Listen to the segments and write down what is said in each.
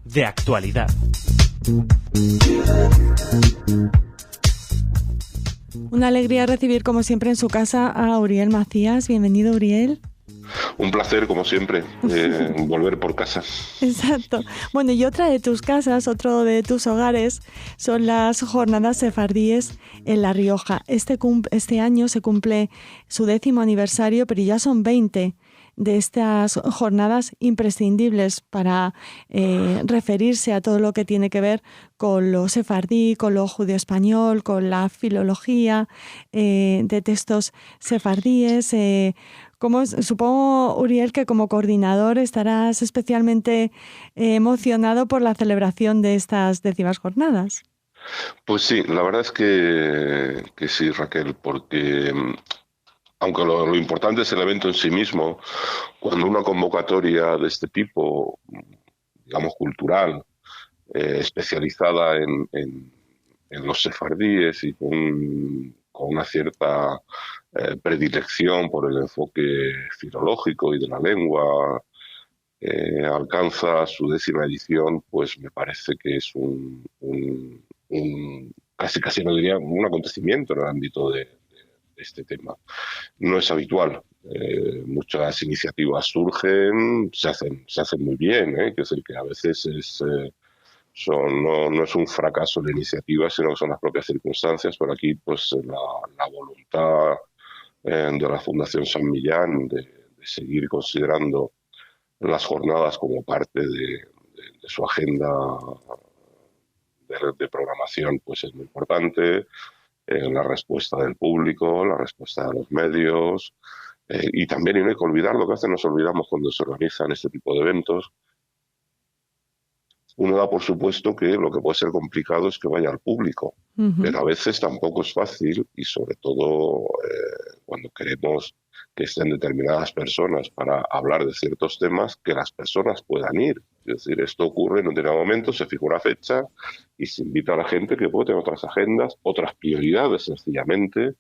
De actualidad. Una alegría recibir, como siempre, en su casa a Uriel Macías. Bienvenido, Uriel. Un placer, como siempre, volver por casa. Exacto. Bueno, y otra de tus casas, otro de tus hogares, son las jornadas sefardíes en La Rioja. Este año se cumple su 10º aniversario, pero ya son 20 de estas jornadas imprescindibles para referirse a todo lo que tiene que ver con lo sefardí, con lo judeo-español, con la filología de textos sefardíes. Supongo, Uriel, que como coordinador estarás especialmente emocionado por la celebración de estas 10º jornadas. Pues sí, la verdad es que sí, Raquel, porque aunque lo importante es el evento en sí mismo, cuando una convocatoria de este tipo, digamos cultural, especializada en los sefardíes y con una cierta predilección por el enfoque filológico y de la lengua, alcanza su 10ª edición, pues me parece que es un casi no diría un acontecimiento en el ámbito de este tema. No es habitual. Muchas iniciativas surgen, se hacen muy bien, que es el que a veces no es un fracaso de iniciativa, sino que son las propias circunstancias. Pero aquí, pues, la voluntad de la Fundación San Millán de seguir considerando las jornadas como parte de su agenda de programación, pues es muy importante. La respuesta del público, la respuesta de los medios, y también, y no hay que olvidar, lo que a veces nos olvidamos cuando se organizan este tipo de eventos. Uno da por supuesto que lo que puede ser complicado es que vaya al público, pero a veces tampoco es fácil, y sobre todo cuando queremos que estén determinadas personas para hablar de ciertos temas, que las personas puedan ir. Es decir, esto ocurre en un determinado momento, se fija una fecha y se invita a la gente que puede tener otras agendas, otras prioridades sencillamente.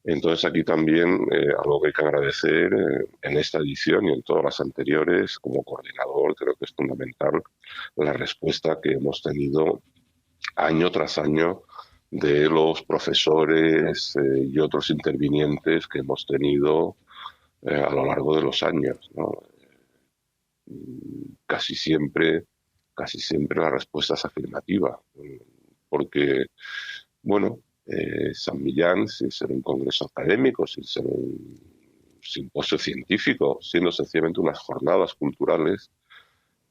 Entonces aquí también algo que hay que agradecer en esta edición y en todas las anteriores, como coordinador, creo que es fundamental la respuesta que hemos tenido año tras año de los profesores y otros intervinientes que hemos tenido a lo largo de los años, ¿no? Casi siempre la respuesta es afirmativa, porque, bueno, San Millán, sin ser un congreso académico, sin ser un simposio científico, siendo sencillamente unas jornadas culturales,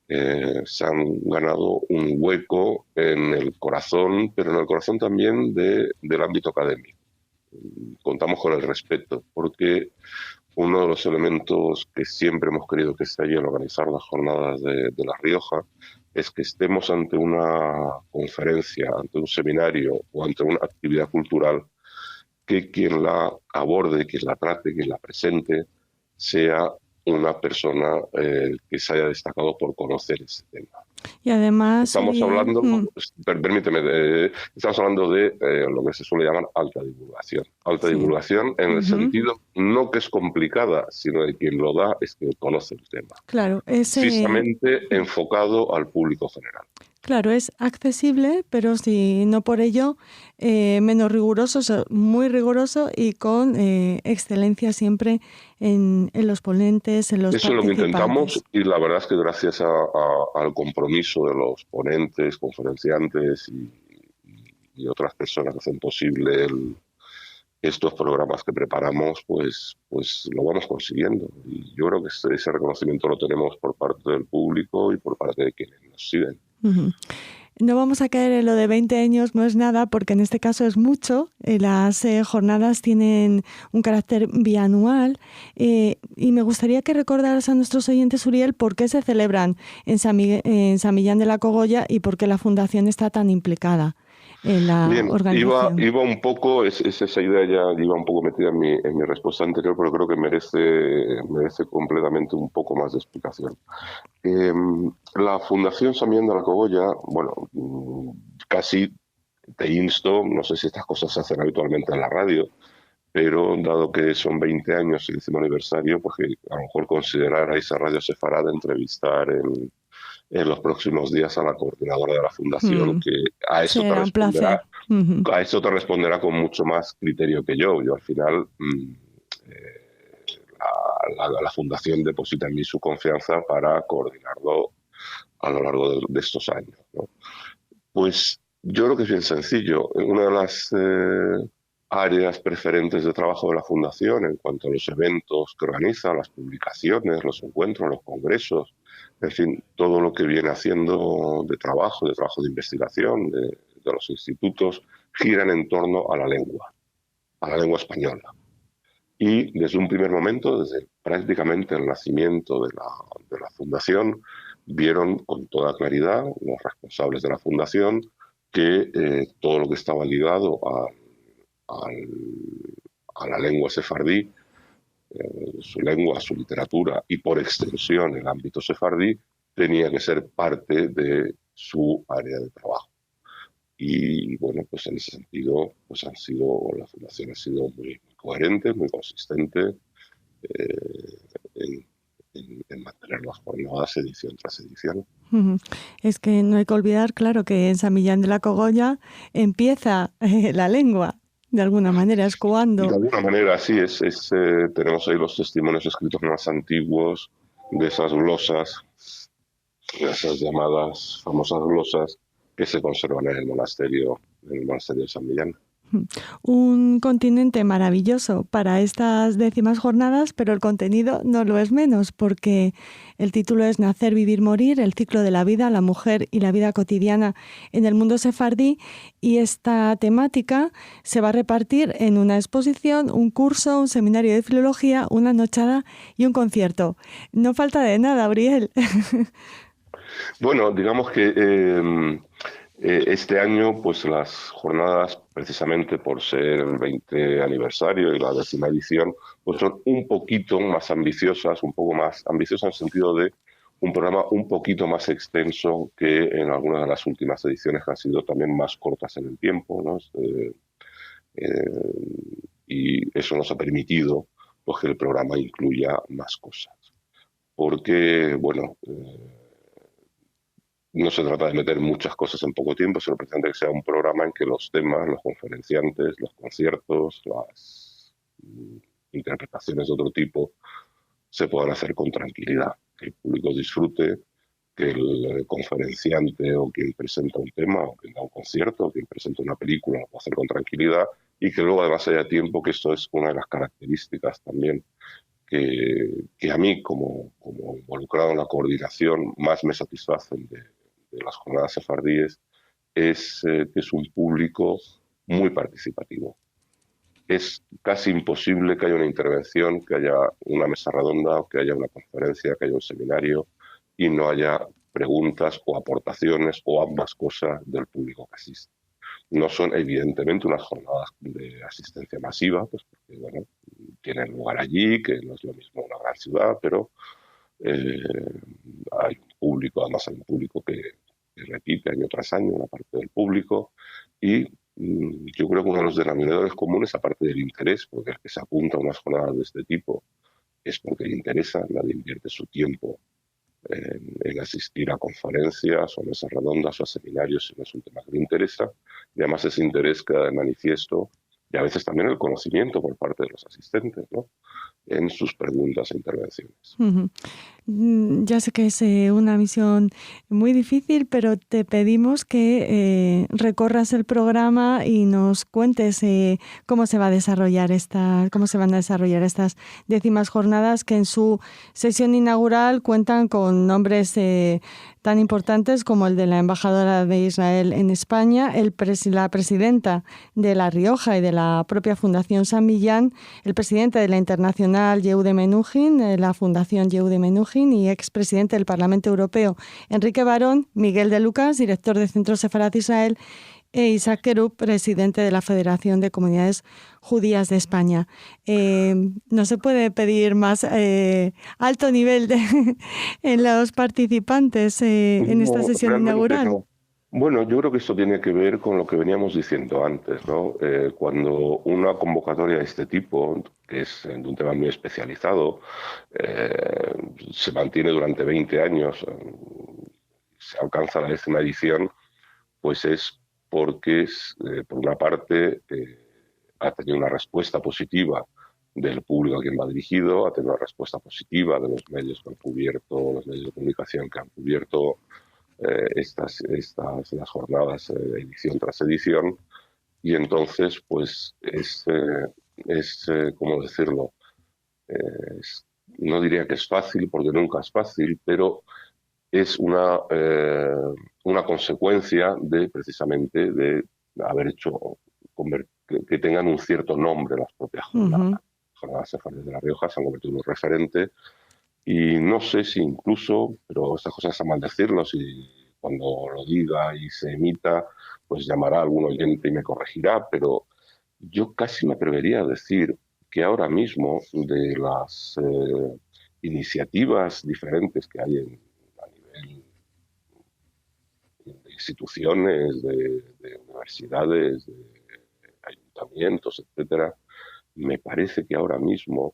se han ganado un hueco en el corazón, pero en el corazón también del ámbito académico. Contamos con el respeto, porque uno de los elementos que siempre hemos querido que esté allí al organizar las jornadas de La Rioja es que estemos ante una conferencia, ante un seminario o ante una actividad cultural, que quien la aborde, quien la trate, quien la presente, sea una persona que se haya destacado por conocer ese tema. Y además... Estamos hablando, permíteme, estamos hablando de lo que se suele llamar alta divulgación. Alta divulgación en el sentido, no que es complicada, sino de quien lo da es que conoce el tema. Claro, precisamente enfocado al público general. Claro, es accesible, pero si no por ello menos riguroso, muy riguroso y con excelencia siempre en los ponentes, en los participantes. Eso es lo que intentamos, y la verdad es que gracias al compromiso de los ponentes, conferenciantes y otras personas que hacen posible estos programas que preparamos, pues lo vamos consiguiendo. Y yo creo que ese reconocimiento lo tenemos por parte del público y por parte de quienes nos siguen. Uh-huh. No vamos a caer en lo de 20 años, no es nada, porque en este caso es mucho. Las jornadas tienen un carácter bianual y me gustaría que recordaras a nuestros oyentes, Uriel, por qué se celebran en San Millán de la Cogolla y por qué la Fundación está tan implicada en la organización. Iba un poco, esa idea ya iba un poco metida en mi respuesta anterior, pero creo que merece completamente un poco más de explicación. La Fundación San Millán de la Cogolla, bueno, casi te insto, no sé si estas cosas se hacen habitualmente en la radio, pero dado que son 20 años el 10º aniversario, pues que a lo mejor consideráis a Radio Sefarad de entrevistar en los próximos días a la coordinadora de la fundación, que a eso te Será un placer. responderá, a eso te responderá con mucho más criterio que yo. Yo al final la fundación deposita en mí su confianza para coordinarlo a lo largo de estos años, ¿no? Pues yo creo que es bien sencillo. Una de las áreas preferentes de trabajo de la Fundación en cuanto a los eventos que organiza, las publicaciones, los encuentros, los congresos, en fin, todo lo que viene haciendo de trabajo de investigación de los institutos, giran en torno a la lengua española. Y desde un primer momento, desde prácticamente el nacimiento de la Fundación, vieron con toda claridad los responsables de la Fundación que todo lo que estaba ligado a la lengua sefardí, su lengua, su literatura y por extensión el ámbito sefardí, tenía que ser parte de su área de trabajo. Y bueno, pues en ese sentido, pues la Fundación ha sido muy coherente, muy consistente en mantener las jornadas edición tras edición. Es que no hay que olvidar, claro, que en San Millán de la Cogolla empieza la lengua, de alguna manera, es cuando... De alguna manera, sí, tenemos ahí los testimonios escritos más antiguos de esas glosas, de esas llamadas famosas glosas que se conservan en el monasterio de San Millán. Un continente maravilloso para estas 10º jornadas, pero el contenido no lo es menos, porque el título es Nacer, Vivir, Morir, el ciclo de la vida, la mujer y la vida cotidiana en el mundo sefardí, y esta temática se va a repartir en una exposición, un curso, un seminario de filología, una nochada y un concierto. No falta de nada, Auriel. Bueno, digamos que este año, pues las jornadas, precisamente por ser el 20 aniversario y la 10ª edición, pues son un poquito más ambiciosas, un poco más ambiciosas en el sentido de un programa un poquito más extenso que en algunas de las últimas ediciones que han sido también más cortas en el tiempo, ¿no? Y eso nos ha permitido pues, que el programa incluya más cosas. Porque, bueno... no se trata de meter muchas cosas en poco tiempo, sino precisamente que sea un programa en que los temas, los conferenciantes, los conciertos, las interpretaciones de otro tipo se puedan hacer con tranquilidad, que el público disfrute, que el conferenciante o quien presenta un tema o quien da un concierto o quien presenta una película lo pueda hacer con tranquilidad y que luego además haya tiempo, que esto es una de las características también que a mí, como involucrado en la coordinación, más me satisfacen de las jornadas sefardíes, es que es un público muy participativo. Es casi imposible que haya una intervención, que haya una mesa redonda, que haya una conferencia, que haya un seminario y no haya preguntas o aportaciones o ambas cosas del público que asiste. No son evidentemente unas jornadas de asistencia masiva, pues porque bueno, tienen lugar allí, que no es lo mismo una gran ciudad, pero hay un público, además hay un público que repite año tras año, una parte del público, y yo creo que uno de los denominadores comunes, aparte del interés, porque el que se apunta a unas jornadas de este tipo es porque le interesa, nadie invierte su tiempo en asistir a conferencias o mesas redondas o a seminarios si no es un tema que le interesa, y además ese interés queda de manifiesto, y a veces también el conocimiento por parte de los asistentes, ¿no?, en sus preguntas e intervenciones. Ya sé que es una misión muy difícil, pero te pedimos que recorras el programa y nos cuentes cómo se van a desarrollar estas 10º jornadas, que en su sesión inaugural cuentan con nombres tan importantes como el de la embajadora de Israel en España, la presidenta de La Rioja y de la propia Fundación San Millán, el presidente de la Internacional Yehude Menuhin, la Fundación Yehude Menuhin, y expresidente del Parlamento Europeo, Enrique Barón, Miguel de Lucas, director de Centro Sefarad Israel, e Isaac Kerub, presidente de la Federación de Comunidades Judías de España. No se puede pedir más alto nivel en los participantes en esta sesión inaugural. Bueno, yo creo que esto tiene que ver con lo que veníamos diciendo antes, ¿no? Cuando una convocatoria de este tipo, que es de un tema muy especializado, eh, se mantiene durante 20 años, se alcanza la 10ª edición, pues es porque, por una parte, ha tenido una respuesta positiva del público a quien va dirigido, ha tenido una respuesta positiva de los medios que han cubierto, los medios de comunicación que han cubierto las jornadas edición tras edición, y entonces pues ¿cómo decirlo? No diría que es fácil porque nunca es fácil, pero es una consecuencia de precisamente de haber hecho que tengan un cierto nombre las propias jornadas. Ujú. Las jornadas sefardíes de La Rioja se han convertido en un referente. Y no sé si incluso, pero estas cosas está mal decirlo, si cuando lo diga y se emita, pues llamará a algún oyente y me corregirá, pero yo casi me atrevería a decir que ahora mismo de las iniciativas diferentes que hay a nivel de instituciones, de universidades, de ayuntamientos, etcétera, me parece que ahora mismo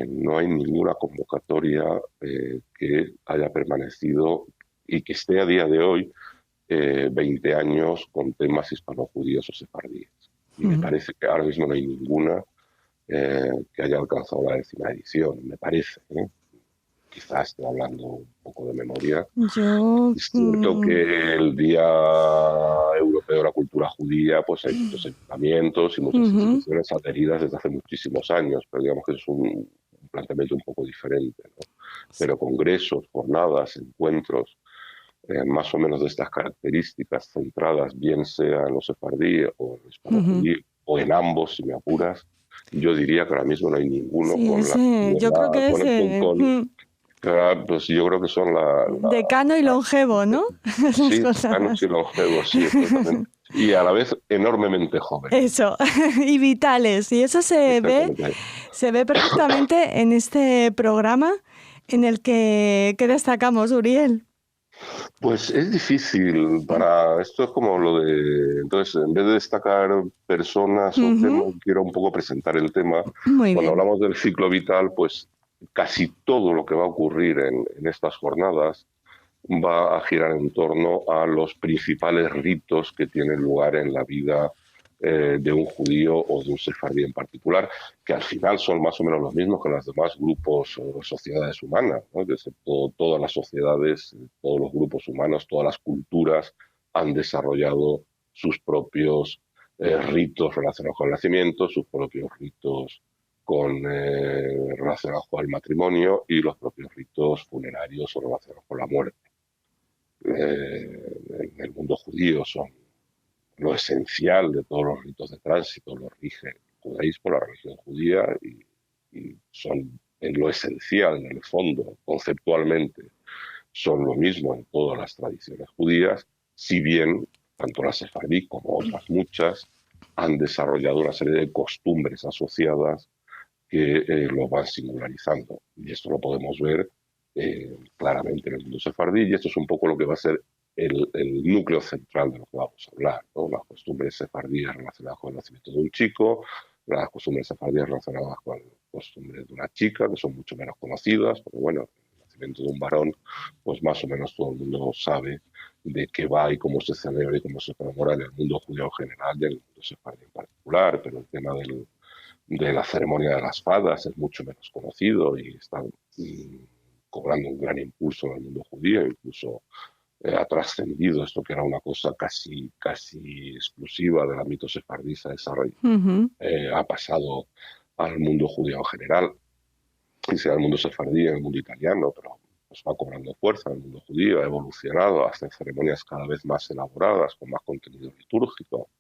no hay ninguna convocatoria que haya permanecido y que esté a día de hoy 20 años con temas hispano-judíos o sefardíes. Y me Ujú. parece que ahora mismo no hay ninguna que haya alcanzado la 10ª edición, me parece. Quizás estoy hablando un poco de memoria. Yo, Es cierto que el Día Europeo de la Cultura Judía, pues hay muchos ayuntamientos y muchas ujú. instituciones adheridas desde hace muchísimos años, pero digamos que es un planteamiento un poco diferente, ¿no? Pero congresos, jornadas, encuentros, más o menos de estas características centradas, bien sea en los sefardí o en el Ujú. hispano-judí, o en ambos, si me apuras, yo diría que ahora mismo no hay ninguno Sí, con la ese, yo creo antigüedad, que ese, pues yo creo que son decano y longevo, ¿no? Las sí, cercanos y cosas. longevos, sí, exactamente. Y a la vez enormemente jóvenes. Eso, y vitales. Y eso Exactamente. se ve perfectamente en este programa en el que destacamos, Uriel. Pues es difícil para... Esto es como lo de... Entonces, en vez de destacar personas o Ujú. temas, quiero un poco presentar el tema. Muy Cuando bien. hablamos del ciclo vital, pues casi todo lo que va a ocurrir en estas jornadas va a girar en torno a los principales ritos que tienen lugar en la vida de un judío o de un sefardí en particular, que al final son más o menos los mismos que los demás grupos o sociedades humanas, ¿no? Todas las sociedades, todos los grupos humanos, todas las culturas han desarrollado sus propios ritos relacionados con el nacimiento, sus propios ritos relacionados con el matrimonio y los propios ritos funerarios o relacionados con la muerte. En el mundo judío son lo esencial de todos los ritos de tránsito, lo rige el judaísmo, la religión judía, y son en lo esencial, en el fondo, conceptualmente, son lo mismo en todas las tradiciones judías, si bien tanto las sefardí como otras muchas han desarrollado una serie de costumbres asociadas que lo van singularizando. Y esto lo podemos ver claramente en el mundo sefardí, y esto es un poco lo que va a ser el núcleo central de lo que vamos a hablar, ¿no? Las costumbres sefardíes relacionadas con el nacimiento de un chico, las costumbres sefardíes relacionadas con las costumbres de una chica, que son mucho menos conocidas, porque bueno, el nacimiento de un varón, pues más o menos todo el mundo sabe de qué va y cómo se celebra y cómo se conmemora en el mundo judío en general y en el mundo sefardí en particular, pero el tema de la ceremonia de las fadas es mucho menos conocido y está cobrando un gran impulso en el mundo judío, incluso ha trascendido esto que era una cosa casi exclusiva del ámbito sefardí, Ujú. ha pasado al mundo judío en general, y sea el mundo sefardí, en el mundo italiano, pero pues va cobrando fuerza en el mundo judío, ha evolucionado hasta ceremonias cada vez más elaboradas, con más contenido litúrgico.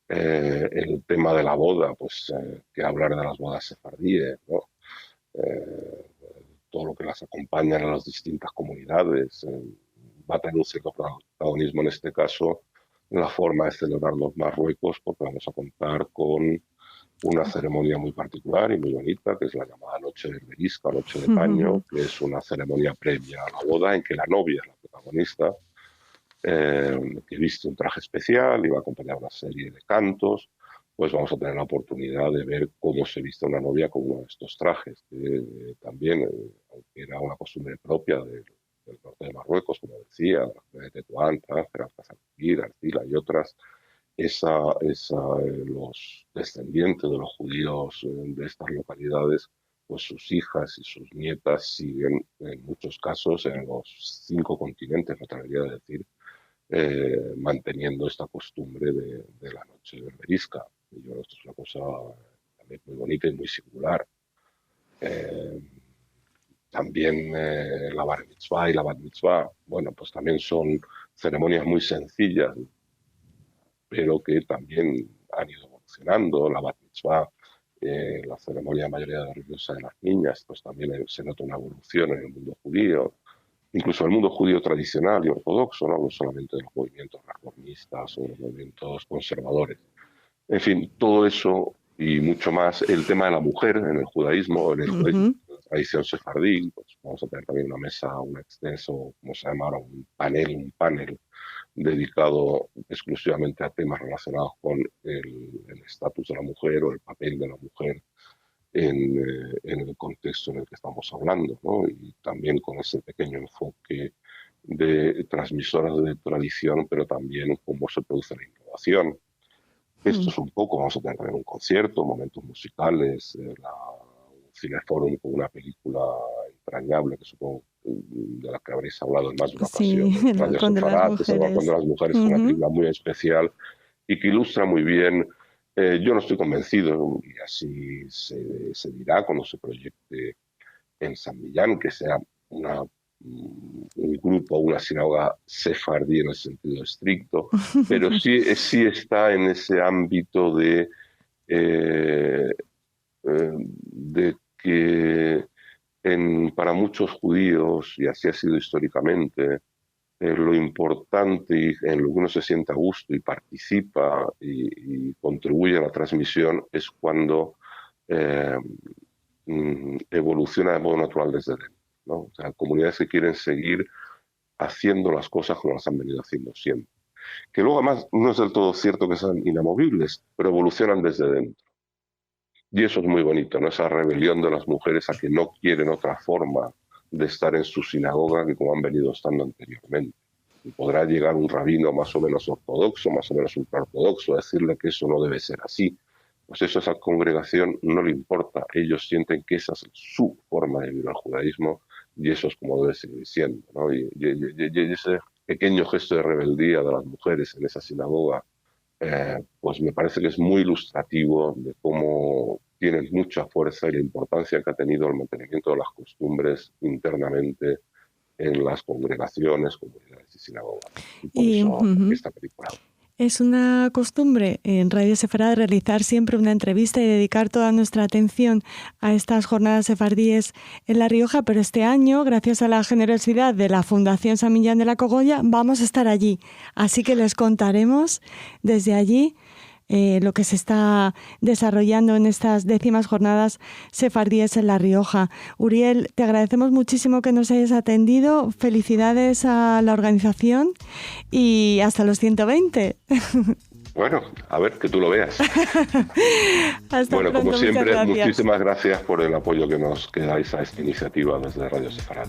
El tema de la boda, pues que hablar de las bodas sefardíes, ¿no? Eh, todo lo que las acompaña en las distintas comunidades, va a tener un cierto protagonismo en este caso en la forma de celebrar los Marruecos, porque vamos a contar con una ceremonia muy particular y muy bonita, que es la llamada Noche de Herberisca, Noche de Paño, que es una ceremonia previa a la boda en que la novia es la protagonista, que viste un traje especial y va a acompañar una serie de cantos, pues vamos a tener la oportunidad de ver cómo se viste una novia con uno de estos trajes, que también, aunque era una costumbre propia del norte de Marruecos, como decía, de Tetuán, Tánger, Alcázar, Arcila y otras, los descendientes de los judíos de estas localidades, pues sus hijas y sus nietas siguen en muchos casos en los 5 continentes, me atrevería a decir, manteniendo esta costumbre de la noche berberisca. Y yo creo que esto es una cosa también muy bonita y muy singular. También la bar mitzvah y la bat mitzvah, bueno, pues también son ceremonias muy sencillas, pero que también han ido evolucionando. La bat mitzvah, la ceremonia de mayoría religiosa de las niñas, pues también se nota una evolución en el mundo judío, incluso en el mundo judío tradicional y ortodoxo, no solamente de los movimientos reformistas o de los movimientos conservadores. En fin, todo eso y mucho más. El tema de la mujer en el judaísmo, en la tradición sefardí, pues vamos a tener también una mesa, un extenso, como se llama ahora, un panel dedicado exclusivamente a temas relacionados con el estatus de la mujer o el papel de la mujer en el contexto en el que estamos hablando, ¿no? Y también con ese pequeño enfoque de transmisoras de tradición, pero también cómo se produce la innovación. Esto es un poco, vamos a tener también un concierto, momentos musicales, un cineforum con una película entrañable que supongo de la que habréis hablado en más de una ocasión. Sí, el balcón de las mujeres. El balcón de las mujeres es una película muy especial y que ilustra muy bien. Yo no estoy convencido, y así se dirá cuando se proyecte en San Millán, que sea un grupo, una sinagoga sefardí en el sentido estricto, pero sí está en ese ámbito de que para muchos judíos, y así ha sido históricamente, lo importante en lo que uno se siente a gusto y participa y contribuye a la transmisión es cuando evoluciona de modo natural desde dentro, ¿no? O sea, comunidades que quieren seguir haciendo las cosas como las han venido haciendo siempre. Que luego además no es del todo cierto que sean inamovibles, pero evolucionan desde dentro. Y eso es muy bonito, ¿no? Esa rebelión de las mujeres a que no quieren otra forma de estar en su sinagoga que como han venido estando anteriormente. Y podrá llegar un rabino más o menos ortodoxo, más o menos ultraortodoxo, a decirle que eso no debe ser así. Pues eso a esa congregación no le importa. Ellos sienten que esa es su forma de vivir el judaísmo y eso es como debe seguir siendo, ¿no? Y ese pequeño gesto de rebeldía de las mujeres en esa sinagoga, pues me parece que es muy ilustrativo de cómo tienen mucha fuerza y la importancia que ha tenido el mantenimiento de las costumbres internamente en las congregaciones, comunidades y sinagogas. Y por eso esta película. Es una costumbre en Radio Sefarad realizar siempre una entrevista y dedicar toda nuestra atención a estas jornadas sefardíes en La Rioja, pero este año, gracias a la generosidad de la Fundación San Millán de la Cogolla, vamos a estar allí. Así que les contaremos desde allí lo que se está desarrollando en estas 10º jornadas sefardíes en La Rioja. Uriel, te agradecemos muchísimo que nos hayas atendido. Felicidades a la organización y hasta los 120. Bueno, a ver, que tú lo veas. Hasta bueno, pronto, como siempre, gracias. Muchísimas gracias por el apoyo que dais a esta iniciativa desde Radio Sefarad.